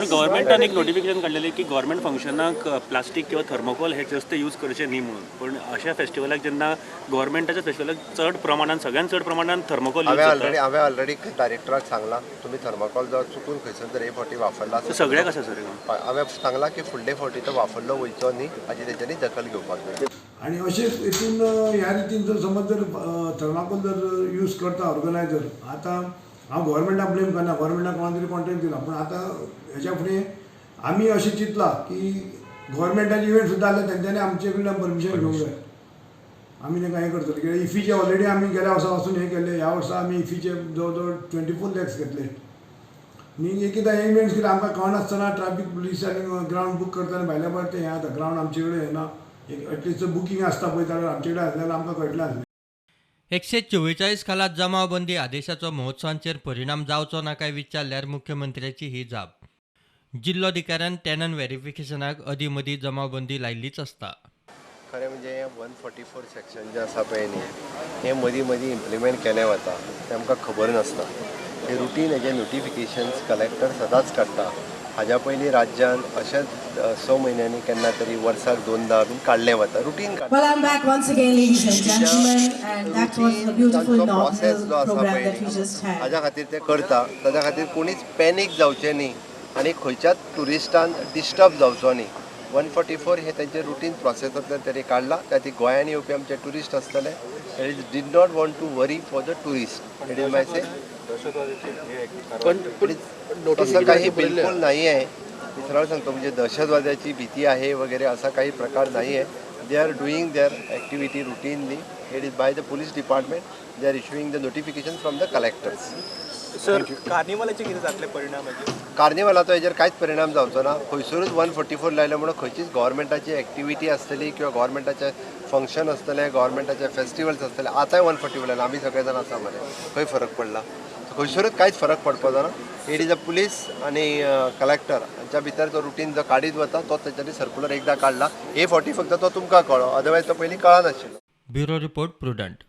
गव्हर्मेंटान एक नोटिफिकेशन काढलेले की गव्हर्मेंट फंक्शनाक प्लास्टीक किंवा थर्मोकॉल हे जास्त यूज करचे न्ही म्हणून. पण अशा फेस्टिवलाक जेन्ना गव्हर्मेंटाच्या फेस्टिवलाक चड प्रमाणात सगळ्यात चड प्रमाणात थर्मोकॉल यूज जाता. हांवें ऑलरेडी डायरेक्टराक सांगला तुमी थर्मोकॉल जर चुकून खंयसर जर हे फावटी वापरला सगळ्याक आसा सर. हांवें सांगला की फुडले फावटी तो वापरलो वयचो न्ही हाची तेंच्यांनी दखल घेवपाक जाय. आणि अशेंच हितून ह्या रितीन जर समज जर थर्माकोल जर यूज करता ऑर्गनायझर, आता हांव गव्हर्मेंटाक ब्लेम करना, गव्हर्मेंटाक कोणा तरी कॉन्ट्रॅक्ट दिला, पण आता हेच्या फुडें आमी अशें चिंतला की गव्हर्मेंटाचे इव्हेंट सुद्दां जाले तेंच्यांनी आमचे कडल्यान परमिशन घेवंक जाय. आमी तांकां हें करतले कित्याक इफीचे ऑलरेडी आमी गेल्या वर्सा वचून हें केले, ह्या वर्सा आमी इफीचे जवळ जवळ 24 lakhs घेतले न्ही. एकदां हे इव्हेंट्स कितें आमकां कळनासतना ट्रॅफिक पुलिसांनी ग्रावंड बूक करतना भायल्या भायर ते हें जाता, ग्रावंड आमचे कडेन येना, एटलिस्ट बुकींग आसता पळय जाल्यार आमचे कडेन आसल्यार आमकां कळटलें आसलें. 144 खाला जमावबंदी आदेशाचो महोत्सवांचेर परिणाम जावचो ना काय विचारल्यार मुख्यमंत्र्याची ही जाप. जिल्लोधिकाऱ्यान टॅनन व्हेरिफिकेशनाक अदीं मदीं जमावबंदी लायिल्लीच आसता. खरें म्हणजे 144 सेक्शन जे आसा पळय न्ही हें मदीं मदीं इम्प्लिमेंट केलें वता तें आमकां खबर नासता. हे रुटीन हेजे नोटिफिकेशन्स कलेक्टर सदांच काडटा. हाज्या पयलीं राज्यान अशेंच 6 म्हयन्यांनी केन्ना तरी वर्साक 2दा बीन काडलें वता routine. Well, I'm back once again, ladies and gentlemen, and that was a beautiful process जो आसा program पळय that we just had. हाज्या खातीर ते करता, ताज्या खातीर कोणीच पॅनीक जावचें न्ही आनी खंयच्याच टुरिस्टान डिस्टर्ब जावचो न्ही. 144 हे तेंचे रुटीन प्रोसेसांतल्यान तरी काडला. त्या गोंयान येवपी आमचे टुरिस्ट आसतले it did not want to worry for the tourist. It is my say तसं काही बिलकुल नाही आहे. मी सरळ सांगतो म्हणजे दहशतवाद्याची भीती आहे वगैरे असा काही प्रकार नाही आहे. They are doing their activity routinely. It is by the police department. They are issuing the notification from the collectors. Sir कार्निवलाचे कितें जातले परिणाम हेजे? कार्निवलाचो हेजेर कांयच परिणाम जावचो ना. खंयसरूच 144 लायले म्हणून खंयचीच गव्हर्मेंटाची ॲक्टिव्हिटी आसतली किंवा गव्हर्मेंटाचे फंक्शन आसतले, गव्हर्मेंटाचे फेस्टिवल्स आसतले. आतांय 144 लायला आमी सगळे जाण आसा मरे. खंय फरक पडला? खंयसरूच कांयच फरक पडपाचो ना. इट इज अ पुलीस आणि कलेक्टर हांच्या भितर जो रुटीन जो काडीत वता तो तेच्यानी सर्क्युलर एकदां काडला. हे फावटी फक्त तो तुमकां कळ्ळो, अदरवायज तो पयलीं कळनाशिल्लो. Bureau report prudent.